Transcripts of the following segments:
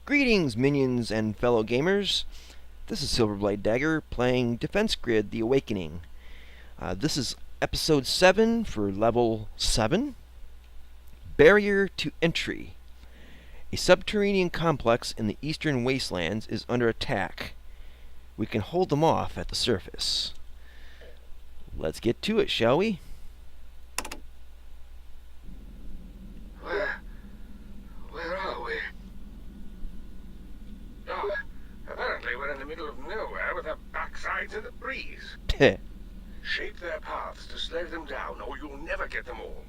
Greetings, minions and fellow gamers. This is Silverblade Dagger playing Defense Grid: The Awakening. This is episode 7 for level 7. Barrier to entry. A subterranean complex in the eastern wastelands is under attack. We can hold them off at the surface. Let's get to it, shall we? Where are we? Oh, apparently we're in the middle of nowhere with our backsides in the breeze. Shape their paths to slow them down, or you'll never get them all.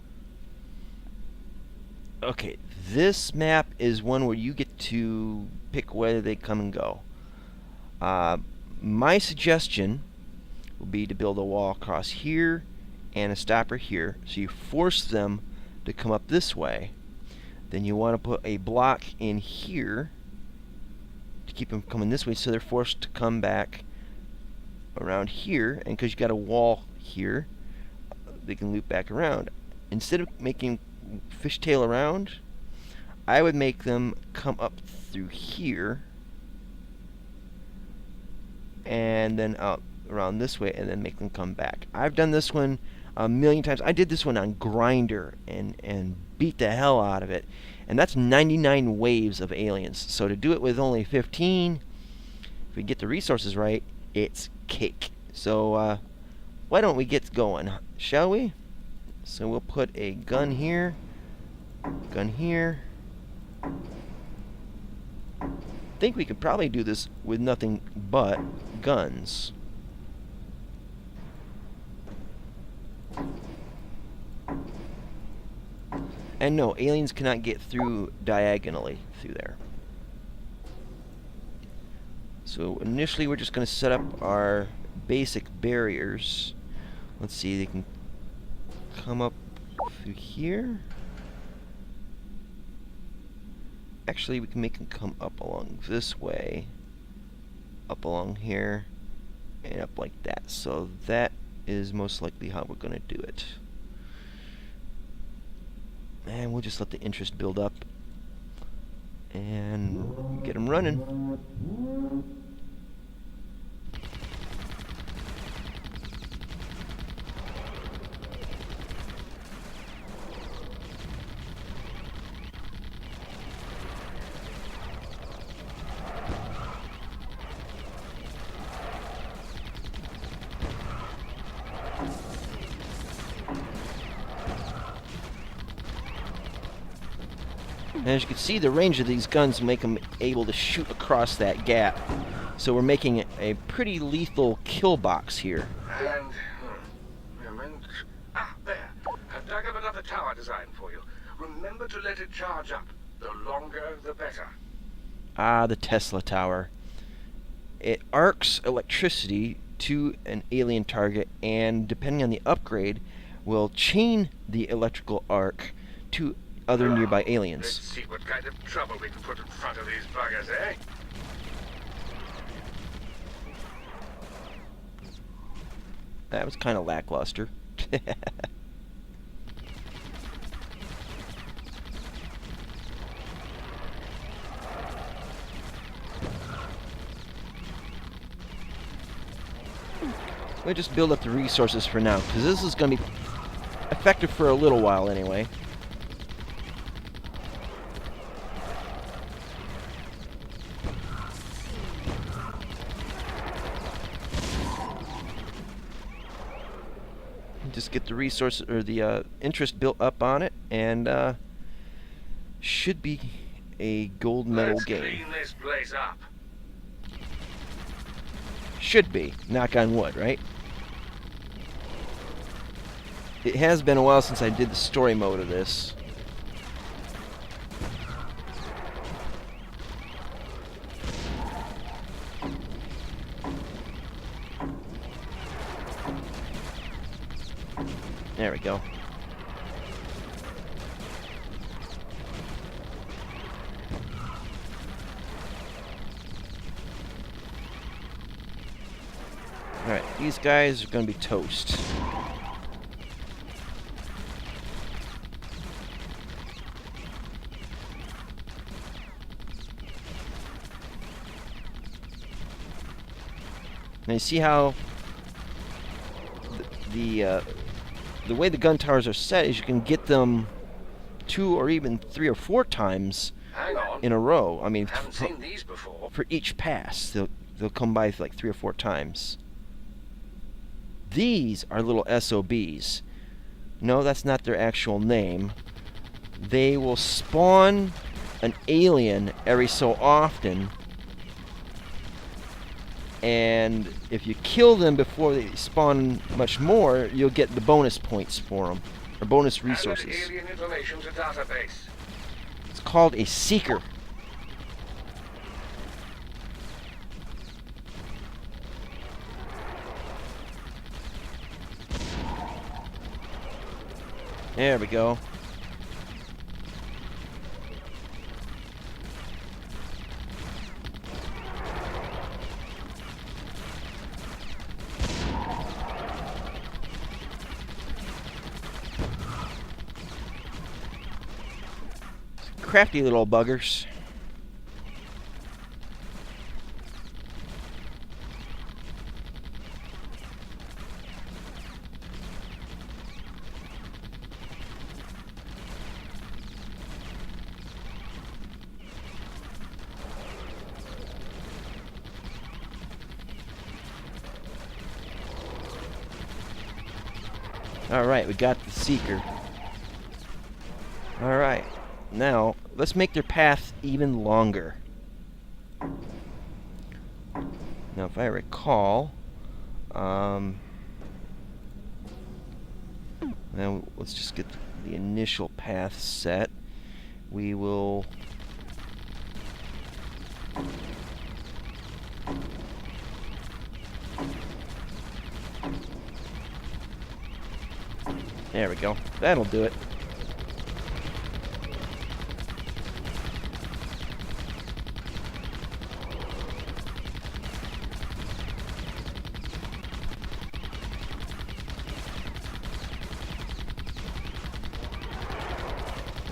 Okay, this map is one where you get to pick whether they come and go. My suggestion would be to build a wall across here and a stopper here, so you force them to come up this way. Then you want to put a block in here to keep them coming this way, so they're forced to come back around here, and because you got a wall here, they can loop back around. Instead of making fishtail around, I would make them come up through here and then out around this way, and then make them come back. I've done this one a million times. I did this one on Grinder and beat the hell out of it, and that's 99 waves of aliens. So to do it with only 15, if we get the resources right, it's cake. So why don't we get going, shall we? So we'll put a gun here, gun here. I think we could probably do this with nothing but guns. And no, aliens cannot get through diagonally through there. So initially we're just going to set up our basic barriers. Let's see, they can come up through here. Actually, we can make them come up along this way, up along here, and up like that. So that is most likely how we're going to do it. And we'll just let the interest build up and get them running. And as you can see, the range of these guns make them able to shoot across that gap. So we're making it a pretty lethal kill box here. And there. I've dug up another tower design for you. Remember to let it charge up. The longer, the better. Ah, the Tesla Tower. It arcs electricity to an alien target, and depending on the upgrade, will chain the electrical arc to other nearby aliens. Let's see what kind of trouble we can put in front of these buggers, eh? That was kind of lackluster. We'll just build up the resources for now, because this is going to be effective for a little while anyway. Just get the resource or the interest built up on it, and should be a gold medal Let's game. clean this place up. Should be. Knock on wood, right? It has been a while since I did the story mode of this. There we go. Alright, these guys are going to be toast. And you see how the way the gun towers are set is you can get them 2 or even 3 or 4 times Hang on. in a row. I mean, Haven't seen these before. for each pass, they'll come by like 3 or 4 times. These are little SOBs. No, that's not their actual name. They will spawn an alien every so often, and if you kill them before they spawn much more, you'll get the bonus points for them, or bonus resources. Added alien information to database. It's called a seeker. There we go. Crafty little buggers. Alright, we got the seeker. Alright, now let's make their path even longer. Now if I recall, now let's just get the initial path set. We will there we go. That'll do it.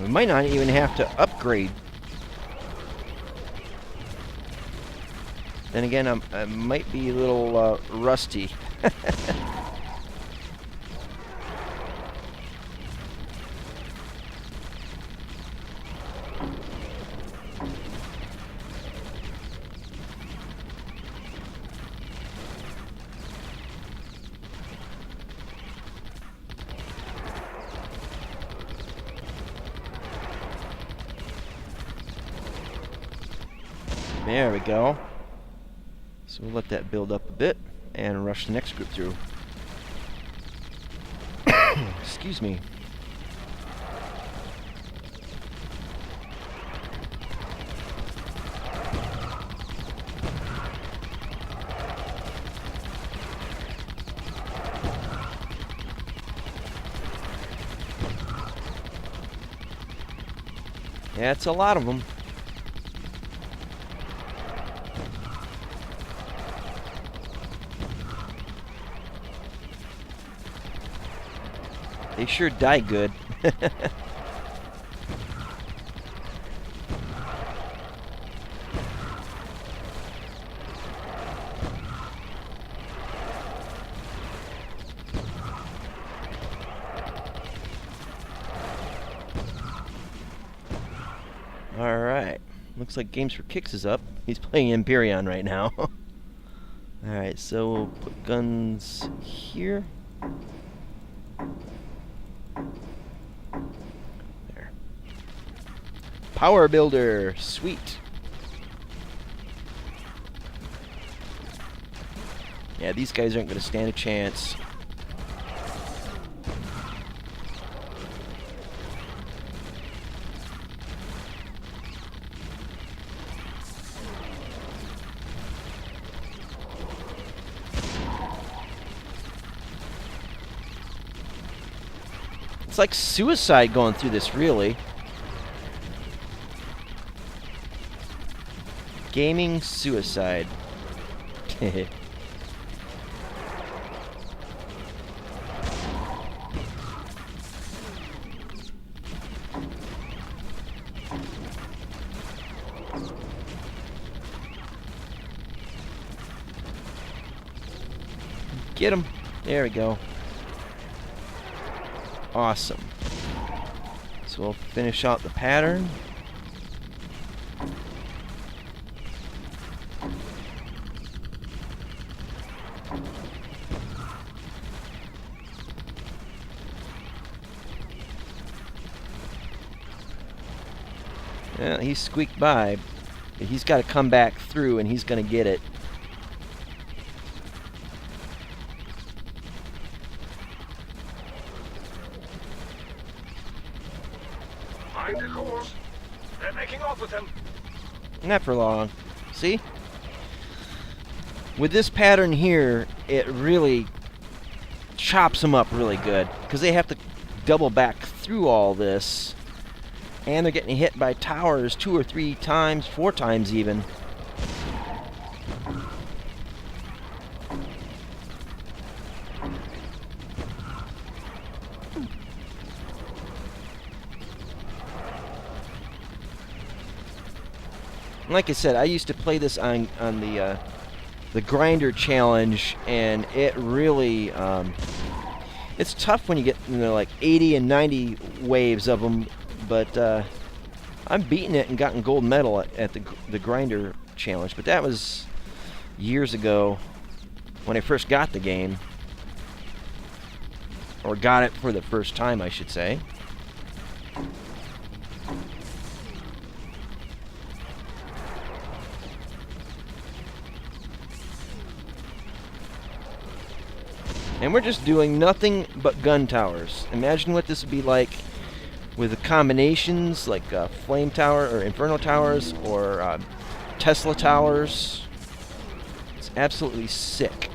We might not even have to upgrade. Then again, I might be a little rusty. There we go. So we'll let that build up a bit and rush the next group through. Excuse me. Yeah, it's a lot of them. They sure die good. Alright. Looks like Games for Kicks is up. He's playing Empyrean right now. Alright, so we'll put guns here. There. Power Builder. Sweet. Yeah, these guys aren't going to stand a chance. It's like suicide going through this, really. Gaming suicide. Get him. There we go. Awesome. So we'll finish out the pattern. Yeah, he squeaked by, but he's got to come back through, and he's going to get it. Mind the course. They're making off with him. Not for long. See? With this pattern here, it really chops them up really good, because they have to double back through all this. And they're getting hit by towers 2 or 3 times, 4 times even. Like I said, I used to play this on the grinder challenge, and it really it's tough when you get, you know, like 80 and 90 waves of them. But I'm beating it and gotten gold medal at the grinder challenge. But that was years ago when I first got the game, or got it for the first time, I should say. And we're just doing nothing but gun towers. Imagine what this would be like with the combinations, like flame tower or inferno towers or Tesla towers. It's absolutely sick.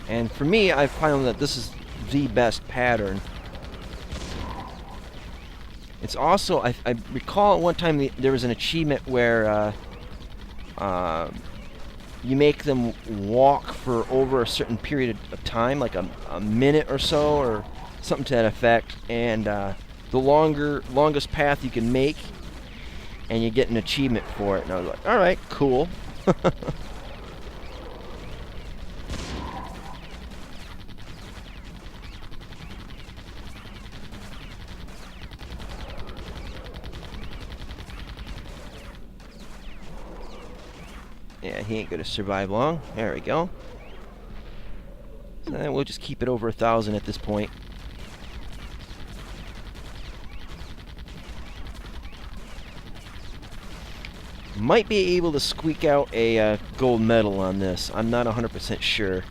And for me, I've found that this is the best pattern. It's also, I recall at one time there was an achievement where you make them walk for over a certain period of time, like a minute or so, or something to that effect. And the longest path you can make, and you get an achievement for it. And I was like, all right, cool. Yeah, he ain't gonna survive long. There we go. So we'll just keep it over 1,000 at this point. Might be able to squeak out a gold medal on this. I'm not 100% sure.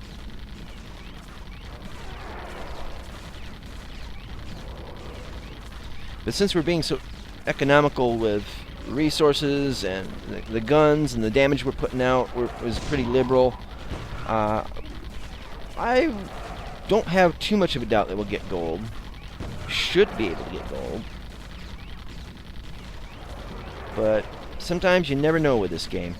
But since we're being so economical with resources and the guns and the damage we're putting out was pretty liberal, I don't have too much of a doubt that we'll get gold. Should be able to get gold. But sometimes you never know with this game.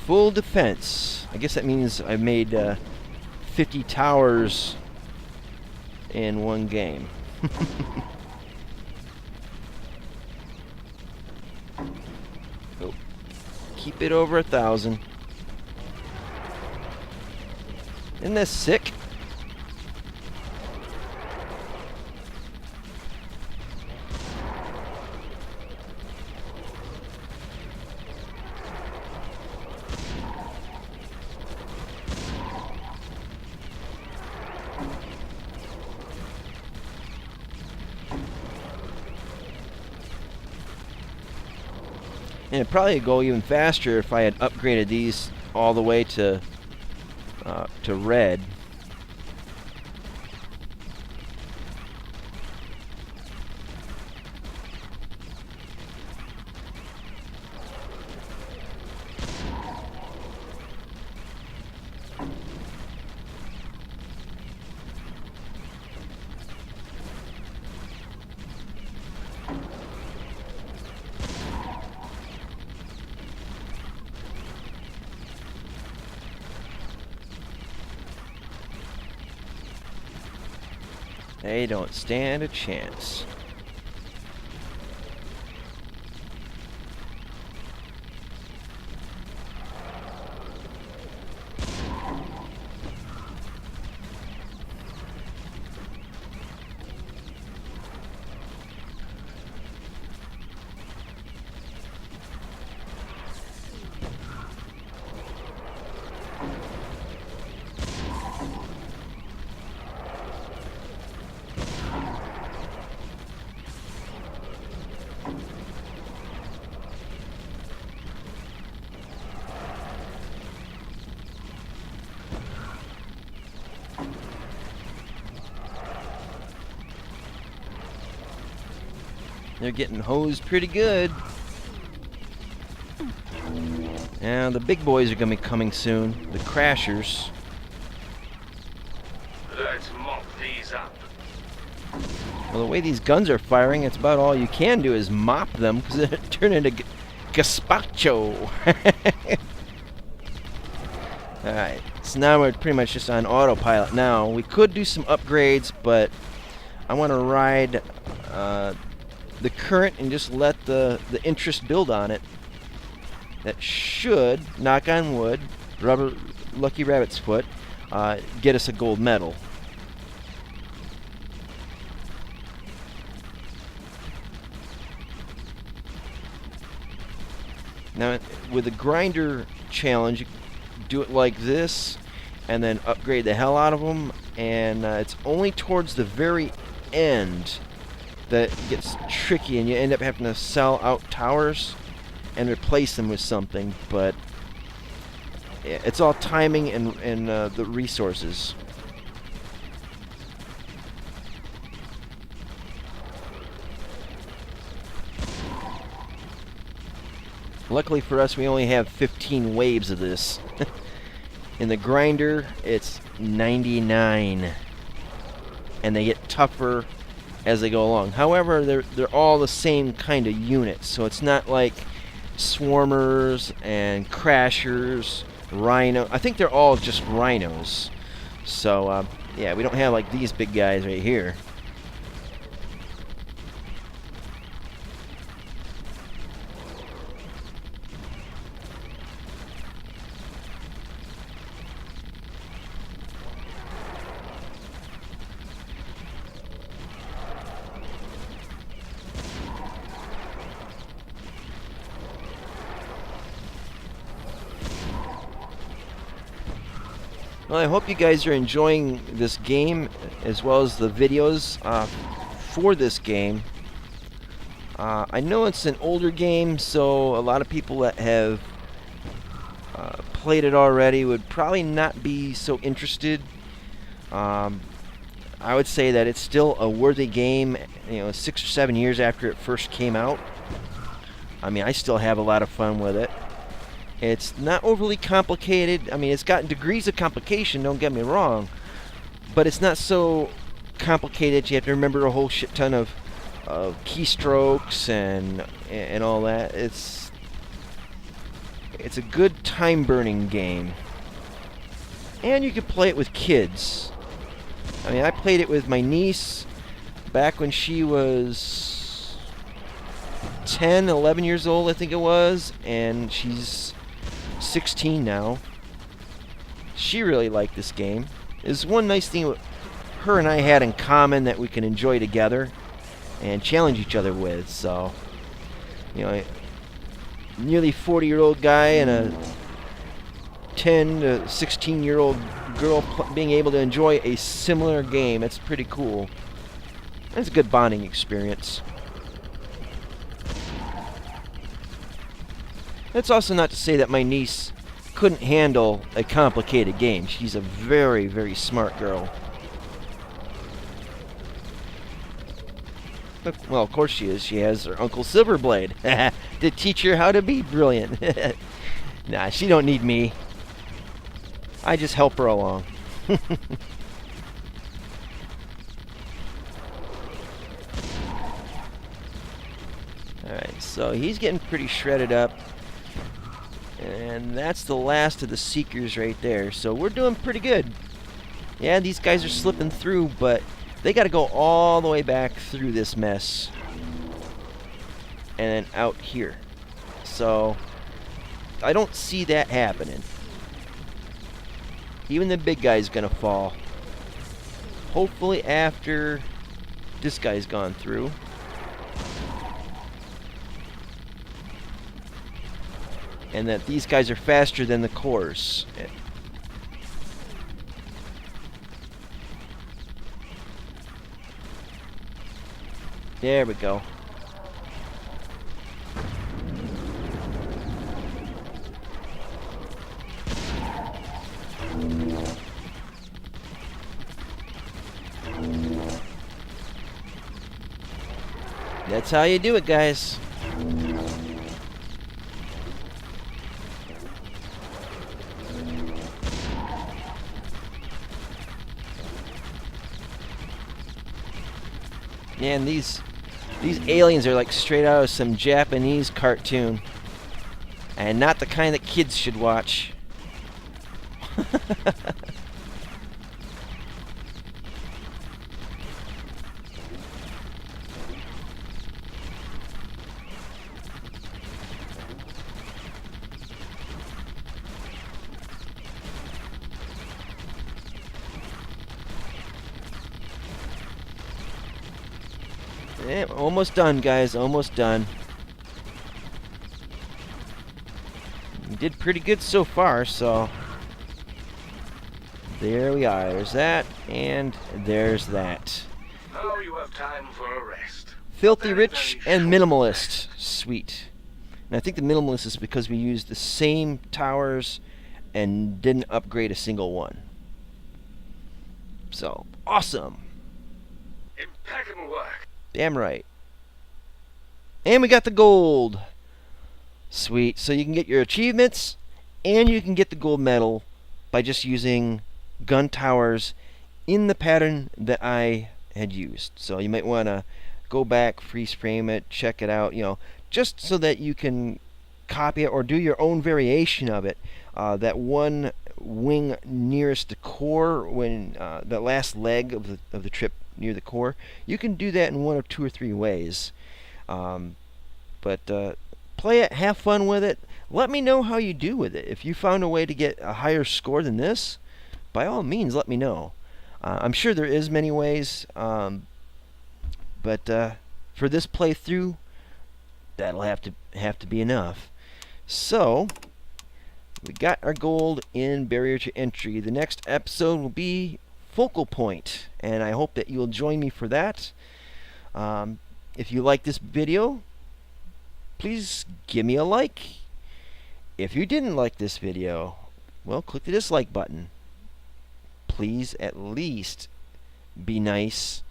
Full defense. I guess that means I made 50 towers in one game. Oh. Keep it over 1,000. Isn't this sick? And it'd probably go even faster if I had upgraded these all the way to red. They don't stand a chance. They're getting hosed pretty good. Now the big boys are going to be coming soon. The crashers. Let's mop these up. Well, the way these guns are firing, it's about all you can do is mop them because they turn into gazpacho. Alright, so now we're pretty much just on autopilot now. We could do some upgrades, but I want to ride the current and just let the interest build on it. That should, knock on wood, lucky rabbit's foot, get us a gold medal. Now, with the grinder challenge, you do it like this, and then upgrade the hell out of them, and it's only towards the very end that it gets tricky, and you end up having to sell out towers and replace them with something, but it's all timing and the resources. Luckily for us, we only have 15 waves of this. In the grinder, it's 99, and they get tougher as they go along. However, they're all the same kind of unit, so it's not like swarmers and crashers, rhino. I think they're all just rhinos. So yeah, we don't have like these big guys right here. Well, I hope you guys are enjoying this game as well as the videos for this game. I know it's an older game, so a lot of people that have played it already would probably not be so interested. I would say that it's still a worthy game, 6 or 7 years after it first came out. I mean, I still have a lot of fun with it. It's not overly complicated. I mean, it's got degrees of complication, don't get me wrong, but it's not so complicated you have to remember a whole shit ton of keystrokes and all that. It's a good time-burning game. And you can play it with kids. I mean, I played it with my niece back when she was 10, 11 years old, I think it was, and she's 16 now. She really liked this game. There's one nice thing her and I had in common that we can enjoy together and challenge each other with. So, nearly 40-year-old guy and a 10 to 16-year-old girl being able to enjoy a similar game. It's pretty cool. It's a good bonding experience. That's also not to say that my niece couldn't handle a complicated game. She's a very, very smart girl. Well, of course she is. She has her Uncle Silverblade to teach her how to be brilliant. Nah, she don't need me. I just help her along. Alright, so he's getting pretty shredded up. And that's the last of the Seekers right there. So we're doing pretty good. Yeah, these guys are slipping through, but They got to go all the way back through this mess and then out here. So I don't see that happening. Even the big guy's gonna fall. Hopefully after this guy's gone through. And that these guys are faster than the cores. There we go. That's how you do it, guys. Man, these aliens are like straight out of some Japanese cartoon. And not the kind that kids should watch. Almost done, guys. Almost done. We did pretty good so far, so there we are. There's that, and there's that. Now you have time for a rest. Filthy Rich and Minimalist. Sweet. And I think the Minimalist is because we used the same towers and didn't upgrade a single one. So, awesome. Impeccable work. Damn right. And we got the gold. Sweet. So you can get your achievements and you can get the gold medal by just using gun towers in the pattern that I had used. So you might want to go back, freeze frame it, check it out, just so that you can copy it or do your own variation of it. That one wing nearest the core, when the last leg of the trip near the core, you can do that in one of 2 or 3 ways. But play it, have fun with it. Let me know how you do with it. If you found a way to get a higher score than this, by all means, let me know. I'm sure there is many ways, but for this playthrough, that'll have to be enough. So we got our gold in barrier to entry. The next episode will be Focal Point, and I hope that you'll join me for that. If you like this video, please give me a like. If you didn't like this video, well, click the dislike button. Please at least be nice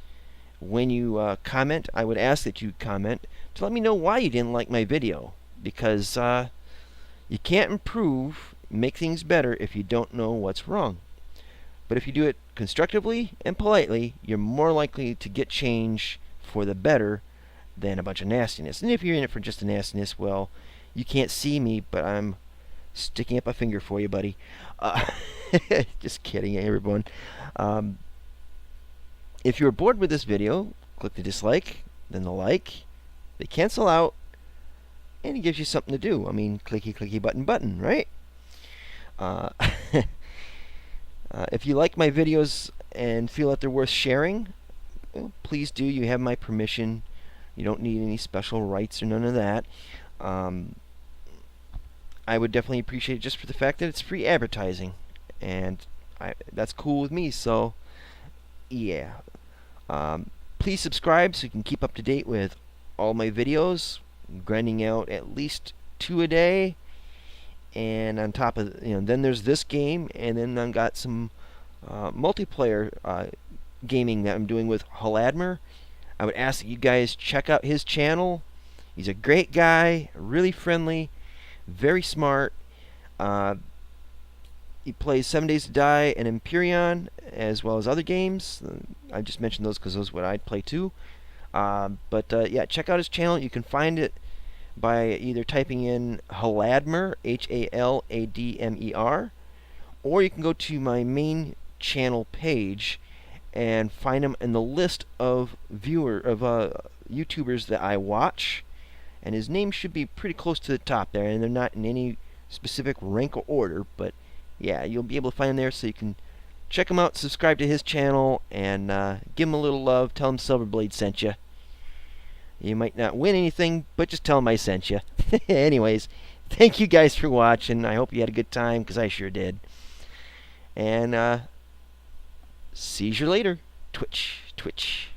when you comment. I would ask that you comment to let me know why you didn't like my video, because you can't improve, make things better if you don't know what's wrong. But if you do it constructively and politely, you're more likely to get change for the better than a bunch of nastiness. And if you're in it for just the nastiness, well, you can't see me, but I'm sticking up a finger for you, buddy. Just kidding, everyone. If you're bored with this video, click the dislike, then the like. They cancel out, and it gives you something to do. I mean, clicky, clicky, button, right? If you like my videos and feel that they're worth sharing, well, please do. You have my permission. You don't need any special rights or none of that. I would definitely appreciate it just for the fact that it's free advertising, and that's cool with me. So, yeah. Please subscribe so you can keep up to date with all my videos. I'm grinding out at least 2 a day, and on top of then there's this game, and then I've got some multiplayer gaming that I'm doing with Haladmer. I would ask that you guys check out his channel. He's a great guy, really friendly, very smart. He plays 7 Days to Die and Empyrean, as well as other games. I just mentioned those because those are what I'd play too. Yeah, check out his channel. You can find it by either typing in Haladmer, Haladmer, or you can go to my main channel page and find him in the list of YouTubers that I watch, and his name should be pretty close to the top there, and they're not in any specific rank or order, but yeah, you'll be able to find him there, so you can check him out, subscribe to his channel, and give him a little love. Tell him Silverblade sent you. You might not win anything, but just tell him I sent you. Anyways, thank you guys for watching. I hope you had a good time, because I sure did. And see you later. Twitch, twitch.